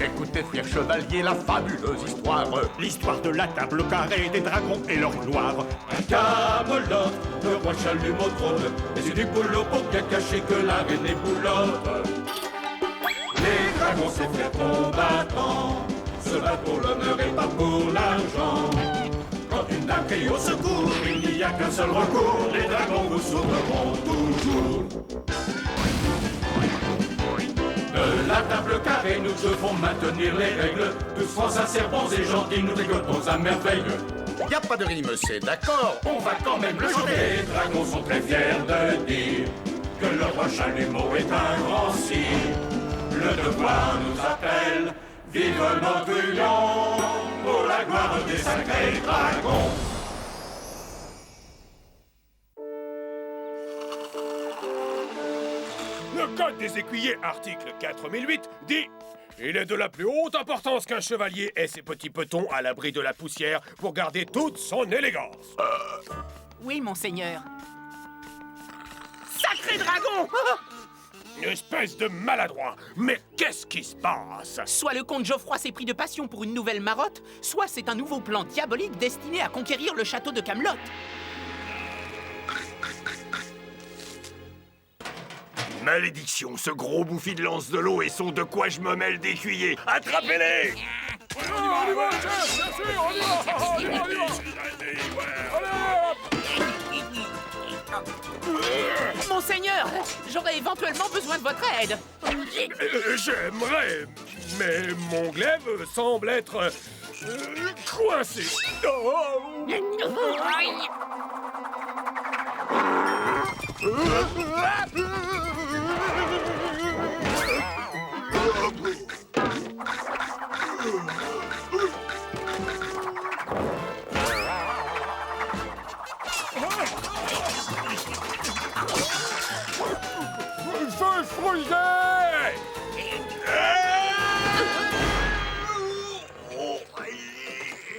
Écoutez, fiers chevaliers, la fabuleuse histoire. L'histoire de la table carrée, des dragons et leur gloire. À Camelot, le roi Chalume au trône, et c'est du boulot pour bien cacher que la reine est boulotte. Les dragons, c'est frères combattants, se battent pour l'honneur et pas pour l'argent. Quand une dame crie au secours, il n'y a qu'un seul recours, les dragons vous sauveront toujours. De la table carrée, nous devons maintenir les règles. Tous Français serpents et gentils, nous tricotons à merveille. Y a pas de rime, c'est d'accord. On va quand même le chanter. Les dragons sont très fiers de dire que le roi Chalumeau est un grand sire. Le devoir nous appelle, vive notre union, pour la gloire des sacrés dragons. Le Code des écuyers, article 4008, dit « Il est de la plus haute importance qu'un chevalier ait ses petits petons à l'abri de la poussière pour garder toute son élégance. » Oui, monseigneur. Sacré dragon! Espèce de maladroit! Mais qu'est-ce qui se passe? Soit le comte Geoffroy s'est pris de passion pour une nouvelle marotte, soit c'est un nouveau plan diabolique destiné à conquérir le château de Camelot. Malédiction, ce gros bouffi de lance de l'eau et son de quoi je me mêle d'écuyer. Attrapez-les! On y va, Monseigneur, j'aurais éventuellement besoin de votre aide. J'aimerais, mais mon glaive semble être coincé. Oh.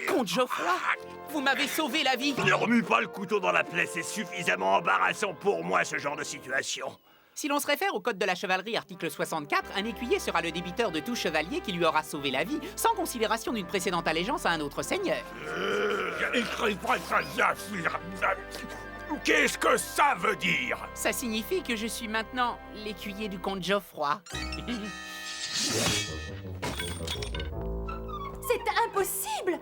Comte Geoffroy, vous m'avez sauvé la vie. Ne remue pas le couteau dans la plaie, c'est suffisamment embarrassant pour moi, ce genre de situation. Si l'on se réfère au code de la chevalerie, article 64, un écuyer sera le débiteur de tout chevalier qui lui aura sauvé la vie, sans considération d'une précédente allégeance à un autre seigneur. Qu'est-ce que ça veut dire? Ça signifie que je suis maintenant l'écuyer du comte Geoffroy. C'est impossible!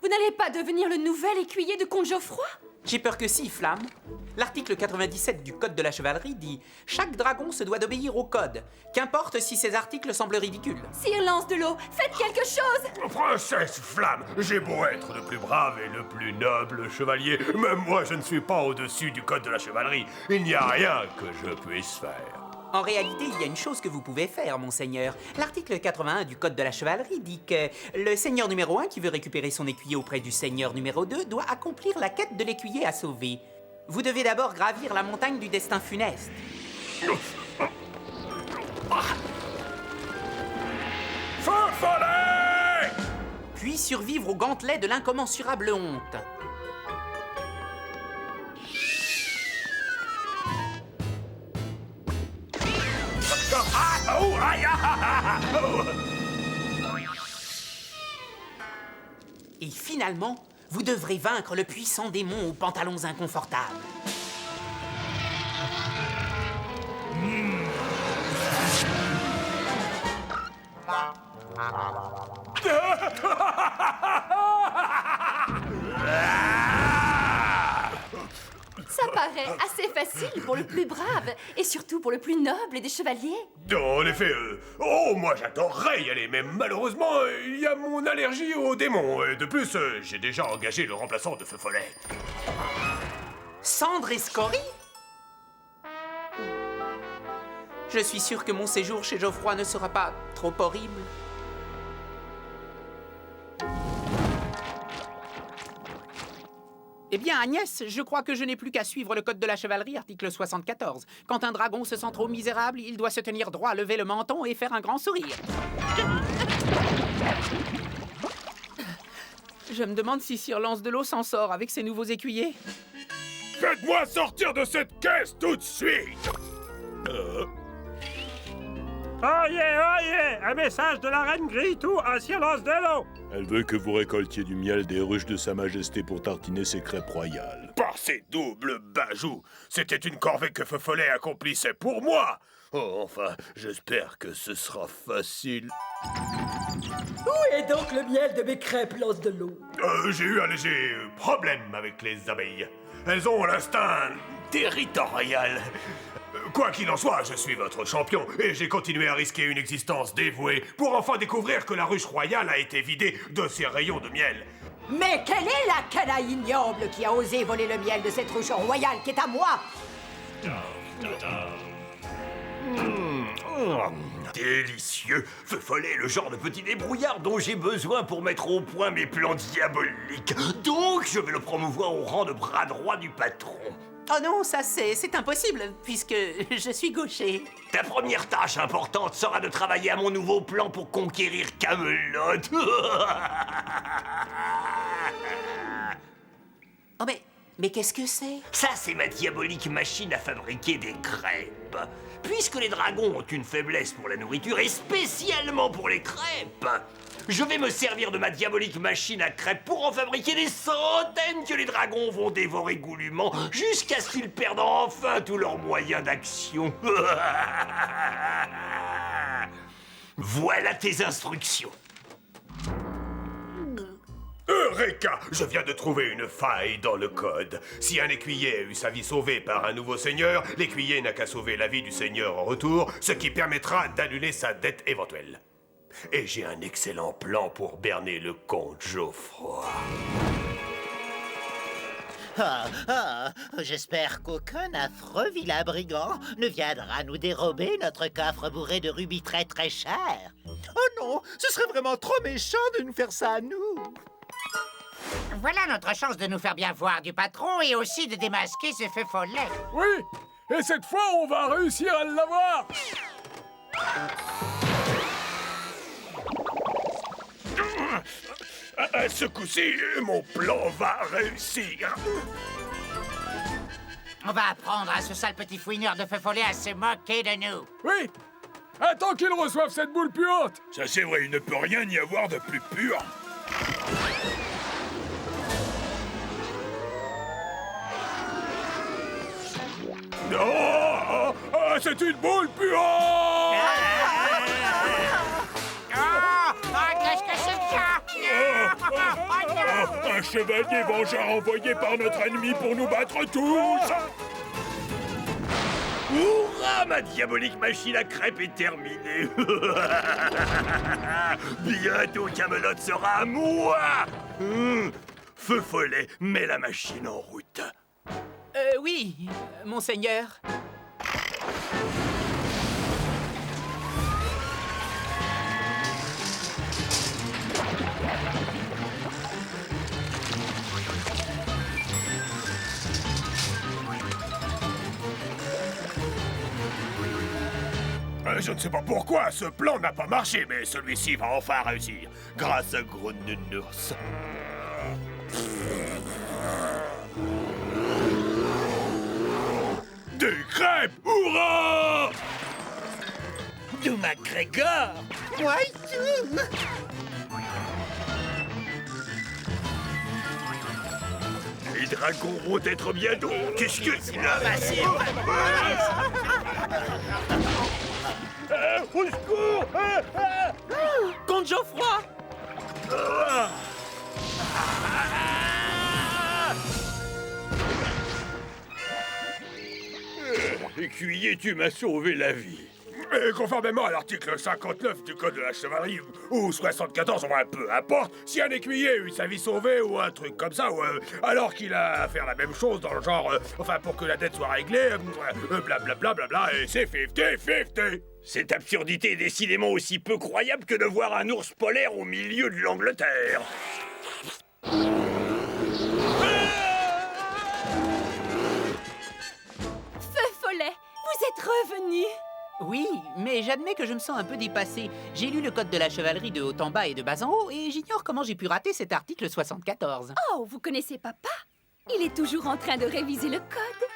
Vous n'allez pas devenir le nouvel écuyer de comte Geoffroy? J'ai peur que si, Flamme. L'article 97 du Code de la chevalerie dit « Chaque dragon se doit d'obéir au code, qu'importe si ces articles semblent ridicules. » Sire Lance de l'eau, faites quelque chose! Princesse Flamme, j'ai beau être le plus brave et le plus noble chevalier, même moi je ne suis pas au-dessus du code de la chevalerie. Il n'y a rien que je puisse faire. En réalité, il y a une chose que vous pouvez faire, monseigneur. L'article 81 du Code de la chevalerie dit que le seigneur numéro 1 qui veut récupérer son écuyer auprès du seigneur numéro 2 doit accomplir la quête de l'écuyer à sauver. Vous devez d'abord gravir la montagne du destin funeste. Feu follet! Puis survivre au gantelet de l'incommensurable honte. Et finalement, vous devrez vaincre le puissant démon aux pantalons inconfortables. Ça paraît assez facile pour le plus brave, et surtout pour le plus noble des chevaliers. En effet, moi j'adorerais y aller, mais malheureusement, il y a mon allergie aux démons. Et de plus, j'ai déjà engagé le remplaçant de Feu Follet. Cendre et scorie? Je suis sûr que mon séjour chez Geoffroy ne sera pas trop horrible. Eh bien, Agnès, je crois que je n'ai plus qu'à suivre le code de la chevalerie, article 74. Quand un dragon se sent trop misérable, il doit se tenir droit, lever le menton et faire un grand sourire. Je me demande si Sir Lance de l'eau s'en sort avec ses nouveaux écuyers. Faites-moi sortir de cette caisse tout de suite! Oyez! Un message de la reine Gritou à silence de l'eau! Elle veut que vous récoltiez du miel des ruches de Sa Majesté pour tartiner ses crêpes royales. Par ces doubles bajoux, c'était une corvée que Feu Follet accomplissait pour moi. Oh, enfin, j'espère que ce sera facile. Où est donc le miel de mes crêpes, lance de l'eau? J'ai eu un léger problème avec les abeilles. Elles ont l'instinct territorial. Quoi qu'il en soit, je suis votre champion et j'ai continué à risquer une existence dévouée pour enfin découvrir que la ruche royale a été vidée de ses rayons de miel. Mais quelle est la canaille ignoble qui a osé voler le miel de cette ruche royale qui est à moi? Délicieux. Feu Follet est le genre de petit débrouillard dont j'ai besoin pour mettre au point mes plans diaboliques. Donc, je vais le promouvoir au rang de bras droit du patron. Oh non, ça c'est impossible, puisque je suis gaucher. Ta première tâche importante sera de travailler à mon nouveau plan pour conquérir Camelot. Oh mais qu'est-ce que c'est? Ça, c'est ma diabolique machine à fabriquer des crêpes. Puisque les dragons ont une faiblesse pour la nourriture, et spécialement pour les crêpes, je vais me servir de ma diabolique machine à crêpes pour en fabriquer des centaines que les dragons vont dévorer goulûment jusqu'à ce qu'ils perdent enfin tous leurs moyens d'action. Voilà tes instructions. Eureka! Je viens de trouver une faille dans le code. Si un écuyer a eu sa vie sauvée par un nouveau seigneur, l'écuyer n'a qu'à sauver la vie du seigneur en retour, ce qui permettra d'annuler sa dette éventuelle. Et j'ai un excellent plan pour berner le comte Geoffroy. J'espère qu'aucun affreux vilain brigand ne viendra nous dérober notre coffre bourré de rubis très très chers. Oh non, ce serait vraiment trop méchant de nous faire ça à nous. Voilà notre chance de nous faire bien voir du patron et aussi de démasquer ce Feu Follet. Oui! Et cette fois, on va réussir à l'avoir! Ce coup-ci, mon plan va réussir. On va apprendre à ce sale petit fouineur de Feu Follet à se moquer de nous. Oui! Attends qu'il reçoive cette boule puante! Ça c'est vrai, il ne peut rien y avoir de plus pur. Oh, c'est une boule puante! Qu'est-ce que c'est que ça? Un chevalier vengeur envoyé par notre ennemi pour nous battre tous! Hurrah, ma diabolique machine à crêpes est terminée. Bientôt, Camelot sera à moi. Feu Follet, mets la machine en route. Oui, monseigneur. Je ne sais pas pourquoi ce plan n'a pas marché, mais celui-ci va enfin réussir, grâce à Groundnurs. Des crêpes, hurrah! De MacGregor. Moi tout. Les dragons vont être bientôt. Qu'est-ce que c'est là? Au secours! Comte Geoffroy! Écuyer, tu m'as sauvé la vie. Et conformément à l'article 59 du Code de la chevalerie, ou 74, enfin peu importe, si un écuyer a eu sa vie sauvée ou un truc comme ça, ou alors qu'il a à faire la même chose dans le genre, enfin pour que la dette soit réglée, blablabla, et c'est 50-50. Cette absurdité est décidément aussi peu croyable que de voir un ours polaire au milieu de l'Angleterre. Feu Follet, vous êtes revenu. Oui, mais j'admets que je me sens un peu dépassé. J'ai lu le code de la chevalerie de haut en bas et de bas en haut, et j'ignore comment j'ai pu rater cet article 74. Oh, vous connaissez papa? Il est toujours en train de réviser le code.